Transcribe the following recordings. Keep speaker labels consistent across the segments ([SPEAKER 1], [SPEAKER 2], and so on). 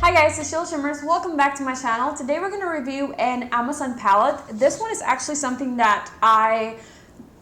[SPEAKER 1] Hi guys, it's Sheila Shimmers. Welcome back to my channel. Today we're going to review an Amazon palette. This one is actually something that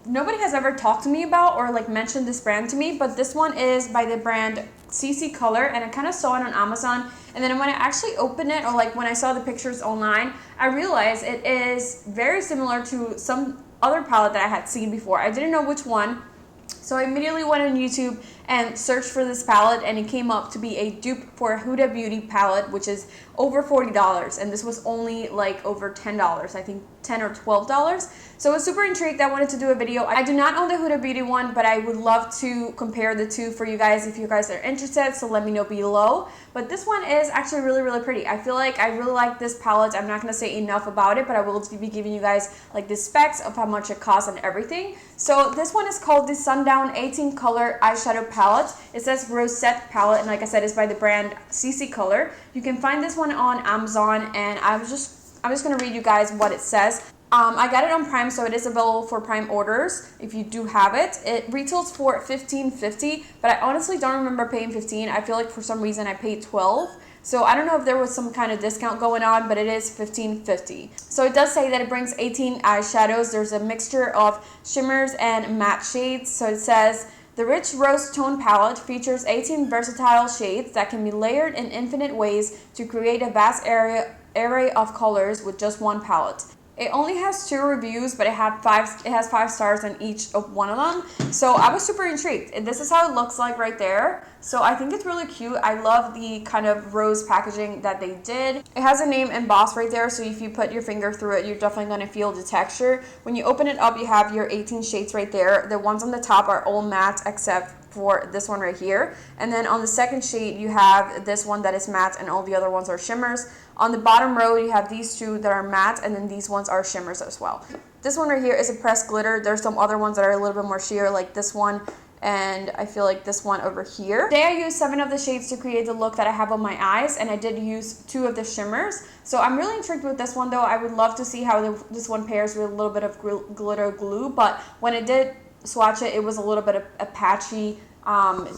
[SPEAKER 1] nobody has ever talked to me about or like mentioned this brand to me, but this one is by the brand Ccolor, and I kind of saw it on Amazon, and then when I actually opened it, or like when I saw the pictures online, I realized it is very similar to some other palette that I had seen before. I didn't know which one, so I immediately went on YouTube and searched for this palette, and it came up to be a dupe for a Huda Beauty palette, which is over $40, and this was only like over $10, I think $10 or $12. So I was super intrigued. I wanted to do a video. I do not own the Huda Beauty one, but I would love to compare the two for you guys if you guys are interested, so let me know below. But this one is actually really, really pretty. I feel like I really like this palette. I'm not going to say enough about it, but I will be giving you guys like the specs of how much it costs and everything. So this one is called the Sundown 18 color eyeshadow palette. It says Rosette palette, and like I said, it's by the brand Ccolor. You can find this one on Amazon, and I'm just going to read you guys what it says. I got it on Prime, so it is available for Prime orders if you do have it. It retails for $15.50, but I honestly don't remember paying $15. I feel like for some reason I paid $12. So I don't know if there was some kind of discount going on, but it is $15.50. So it does say that it brings 18 eyeshadows. There's a mixture of shimmers and matte shades. So it says, the rich rose tone palette features 18 versatile shades that can be layered in infinite ways to create a vast array of colors with just one palette. It only has 2 reviews, but it has 5 stars on each of one of them. So I was super intrigued. And this is how it looks like right there. So I think it's really cute. I love the kind of rose packaging that they did. It has a name embossed right there, so if you put your finger through it, you're definitely going to feel the texture. When you open it up, you have your 18 shades right there. The ones on the top are all matte except for this one right here. And then on the second shade, you have this one that is matte, and all the other ones are shimmers. On the bottom row, you have these 2 that are matte, and then these ones are shimmers as well. This one right here is a pressed glitter. There's some other ones that are a little bit more sheer, like this one, and I feel like this one over here. Today I used 7 of the shades to create the look that I have on my eyes, and I did use 2 of the shimmers. So I'm really intrigued with this one though. I would love to see how this one pairs with a little bit of glitter glue, but when I did swatch it, it was a little bit of a patchy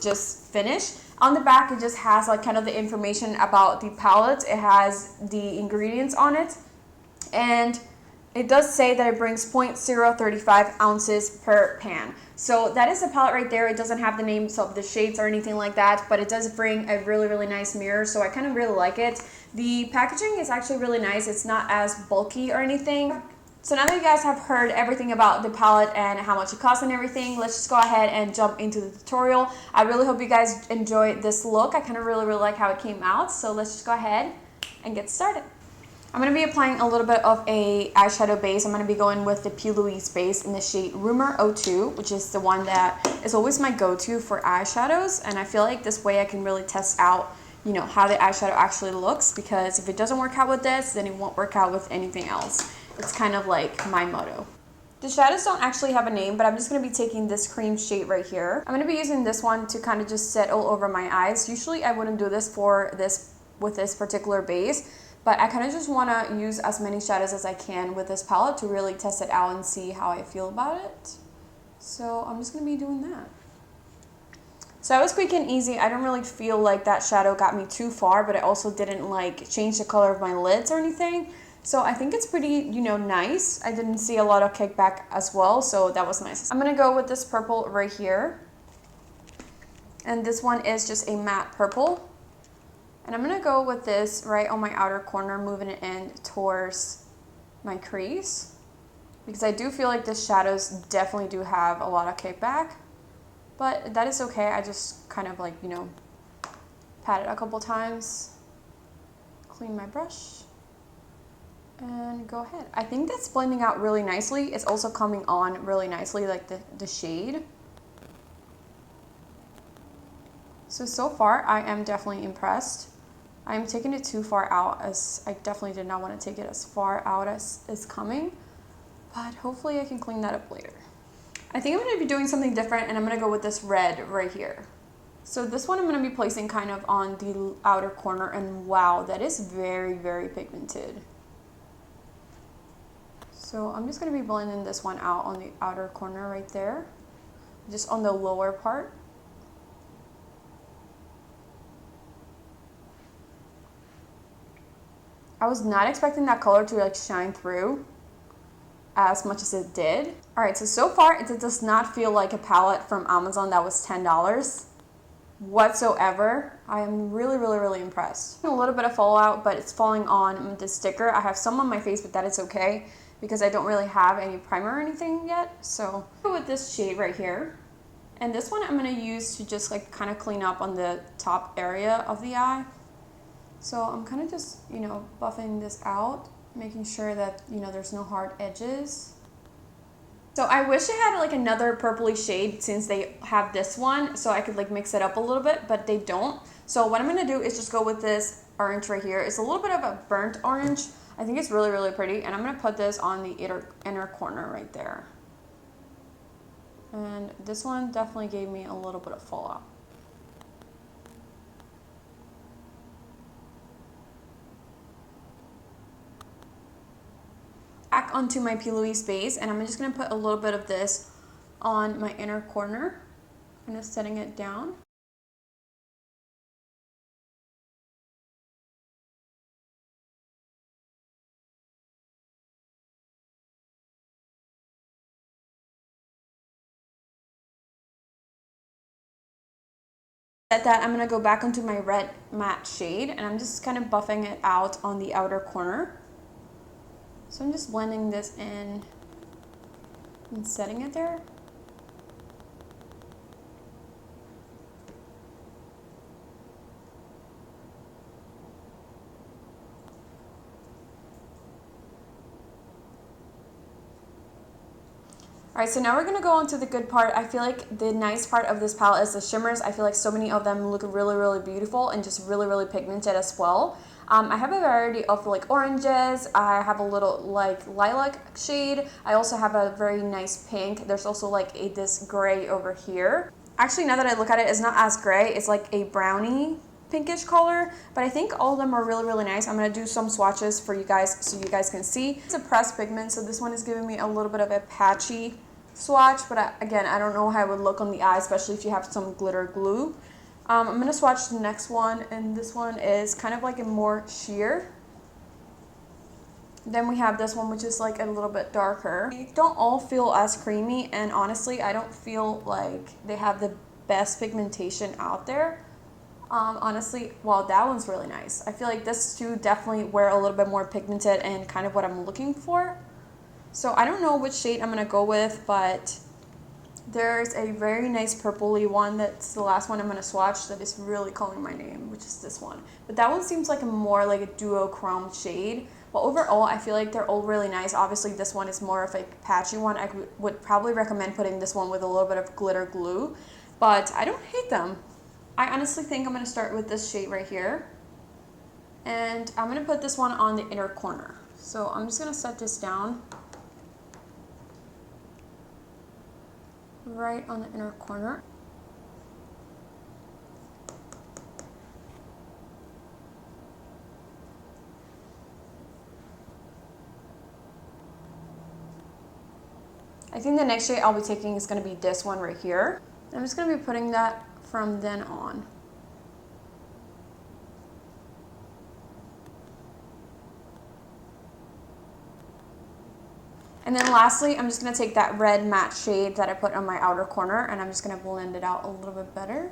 [SPEAKER 1] just finish. On the back, it just has like kind of the information about the palette. It has the ingredients on it, and it does say that it brings 0.035 ounces per pan. So that is the palette right there. It doesn't have the names of the shades or anything like that, but it does bring a really, really nice mirror, so I kind of really like it. The packaging is actually really nice. It's not as bulky or anything. So now that you guys have heard everything about the palette and how much it costs and everything, let's just go ahead and jump into the tutorial. I really hope you guys enjoyed this look. I kind of really like how it came out. So let's just go ahead and get started. I'm going to be applying a little bit of a eyeshadow base. I'm going to be going with the P. Louise base in the shade Rumor 02, which is the one that is always my go-to for eyeshadows. And I feel like this way I can really test out, you know, how the eyeshadow actually looks, because if it doesn't work out with this, then it won't work out with anything else. It's kind of like my motto. The shadows don't actually have a name, but I'm just going to be taking this cream shade right here. I'm going to be using this one to kind of just settle over my eyes. Usually I wouldn't do this with this particular base, but I kind of just want to use as many shadows as I can with this palette to really test it out and see how I feel about it. So I'm just going to be doing that. So I was quick and easy. I don't really feel like that shadow got me too far, but it also didn't like change the color of my lids or anything. So I think it's pretty, you know, nice. I didn't see a lot of kickback as well, so that was nice. I'm going to go with this purple right here. And this one is just a matte purple. And I'm going to go with this right on my outer corner, moving it in towards my crease, because I do feel like the shadows definitely do have a lot of kickback. But that is okay. I just kind of like, you know, pat it a couple times, clean my brush, and go ahead. I think that's blending out really nicely. It's also coming on really nicely, like the shade. So far, I am definitely impressed. I am taking it too far out, as I definitely did not want to take it as far out as is coming. But hopefully I can clean that up later. I think I'm going to be doing something different, and I'm going to go with this red right here. So this one I'm going to be placing kind of on the outer corner, and wow, that is very, very pigmented. So I'm just going to be blending this one out on the outer corner right there, just on the lower part. I was not expecting that color to like shine through as much as it did. Alright, so far it does not feel like a palette from Amazon that was $10 whatsoever. I am really impressed. A little bit of fallout, but it's falling on the sticker. I have some on my face, but that is okay because I don't really have any primer or anything yet. So go with this shade right here. And this one I'm going to use to just like kind of clean up on the top area of the eye. So I'm kind of just, you know, buffing this out, making sure that, you know, there's no hard edges. So I wish I had like another purpley shade since they have this one, so I could like mix it up a little bit, but they don't. So what I'm going to do is just go with this orange right here. It's a little bit of a burnt orange. I think it's really pretty, and I'm going to put this on the inner corner right there. And this one definitely gave me a little bit of fallout. Back onto my pillowy space, and I'm just going to put a little bit of this on my inner corner, kind of setting it down. At that, I'm going to go back onto my red matte shade, and I'm just kind of buffing it out on the outer corner. So I'm just blending this in and setting it there. Alright, so now we're going to go on to the good part. I feel like the nice part of this palette is the shimmers. I feel like so many of them look really beautiful and just really pigmented as well. I have a variety of like oranges. I have a little like lilac shade. I also have a very nice pink. There's also like this gray over here. Actually, now that I look at it, it's not as gray. It's like a brownie pinkish color, but I think all of them are really nice. I'm going to do some swatches for you guys so you guys can see. It's a pressed pigment, so this one is giving me a little bit of a patchy swatch, but again, I don't know how it would look on the eye, especially if you have some glitter glue. I'm going to swatch the next one, and this one is kind of like a more sheer. Then we have this one, which is like a little bit darker. They don't all feel as creamy, and honestly, I don't feel like they have the best pigmentation out there. Honestly, well, that one's really nice. I feel like this two definitely were a little bit more pigmented and kind of what I'm looking for. So I don't know which shade I'm going to go with, but there's a very nice purpley one that's the last one I'm going to swatch that is really calling my name, which is this one. But that one seems like a more like a duochrome shade. But overall, I feel like they're all really nice. Obviously, this one is more of a patchy one. I would probably recommend putting this one with a little bit of glitter glue, but I don't hate them. I honestly think I'm going to start with this shade right here, and I'm going to put this one on the inner corner. So I'm just going to set this down right on the inner corner. I think the next shade I'll be taking is going to be this one right here. I'm just going to be putting that from then on. And then lastly, I'm just going to take that red matte shade that I put on my outer corner, and I'm just going to blend it out a little bit better.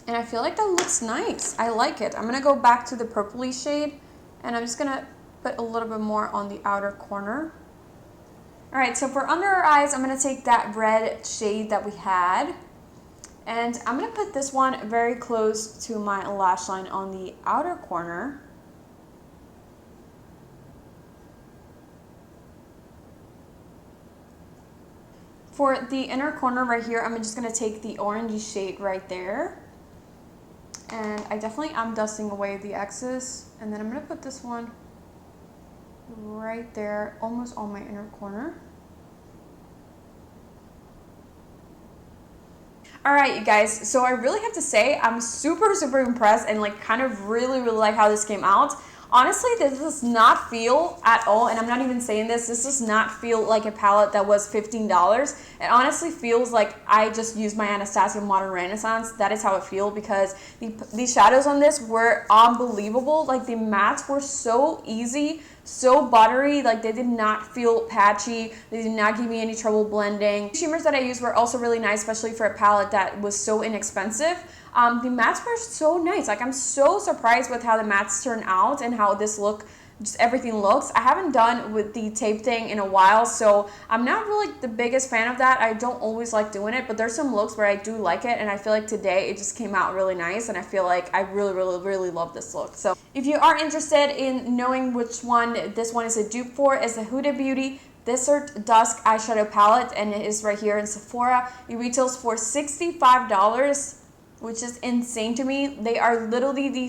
[SPEAKER 1] And I feel like that looks nice. I like it. I'm going to go back to the purpley shade, and I'm just going to put a little bit more on the outer corner. Alright, so for under our eyes, I'm going to take that red shade that we had, and I'm going to put this one very close to my lash line on the outer corner. For the inner corner right here, I'm just going to take the orangey shade right there. And I definitely am dusting away the excess. And then I'm going to put this one right there, almost on my inner corner. Alright, you guys, so I really have to say I'm super impressed and like kind of really like how this came out. Honestly, this does not feel at all, and I'm not even saying this does not feel like a palette that was $15. It honestly feels like I just used my Anastasia Modern Renaissance. That is how it feels, because these shadows on this were unbelievable. Like, the mattes were so easy, so buttery. Like, they did not feel patchy. They did not give me any trouble blending. The shimmers that I used were also really nice, especially for a palette that was so inexpensive. The mattes were so nice. Like, I'm so surprised with how the mattes turn out and how this look, just everything looks. I haven't done with the tape thing in a while, so I'm not really the biggest fan of that. I don't always like doing it, but there's some looks where I do like it, and I feel like today it just came out really nice, and I feel like I really love this look. So if you are interested in knowing which one this one is a dupe for, is the Huda Beauty Desert Dusk eyeshadow palette, and it is right here in Sephora. It retails for $65, which is insane to me. They are literally the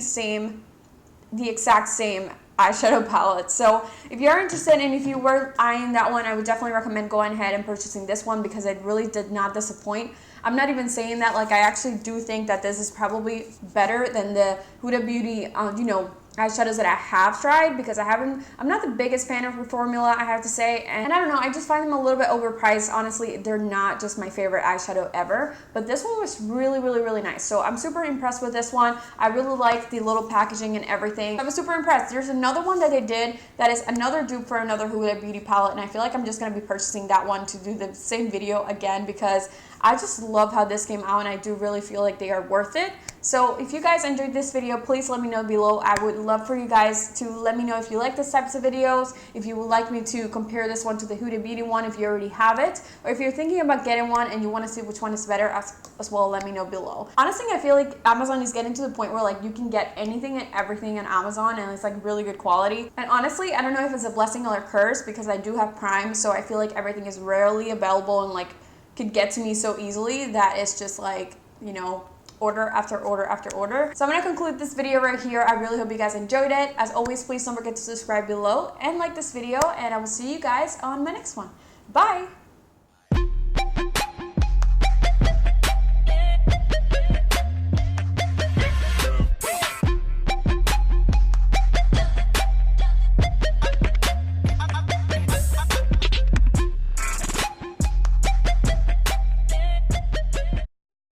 [SPEAKER 1] exact same eyeshadow palette. So if you're interested and if you were eyeing that one, I would definitely recommend going ahead and purchasing this one, because it really did not disappoint. I'm not even saying that. Like, I actually do think that this is probably better than the Huda Beauty, eyeshadows that I have tried, because I'm not the biggest fan of her formula, I have to say, and I don't know, I just find them a little bit overpriced. Honestly, they're not just my favorite eyeshadow ever, but this one was really nice. So I'm super impressed with this one. I really like the little packaging and everything. I was super impressed. There's another one that they did that is another dupe for another Huda Beauty palette, and I feel like I'm just going to be purchasing that one to do the same video again, because I just love how this came out, and I do really feel like they are worth it. So if you guys enjoyed this video, please let me know below. I would love for you guys to let me know if you like this types of videos, if you would like me to compare this one to the Huda Beauty one if you already have it, or if you're thinking about getting one and you want to see which one is better as well, let me know below. Honestly, I feel like Amazon is getting to the point where, like, you can get anything and everything on Amazon, and it's like really good quality. And honestly, I don't know if it's a blessing or a curse, because I do have Prime, so I feel like everything is rarely available and like could get to me so easily that it's just like, you know, order after order after order. So I'm going to conclude this video right here. I really hope you guys enjoyed it. As always, please don't forget to subscribe below and like this video, and I will see you guys on my next one. Bye!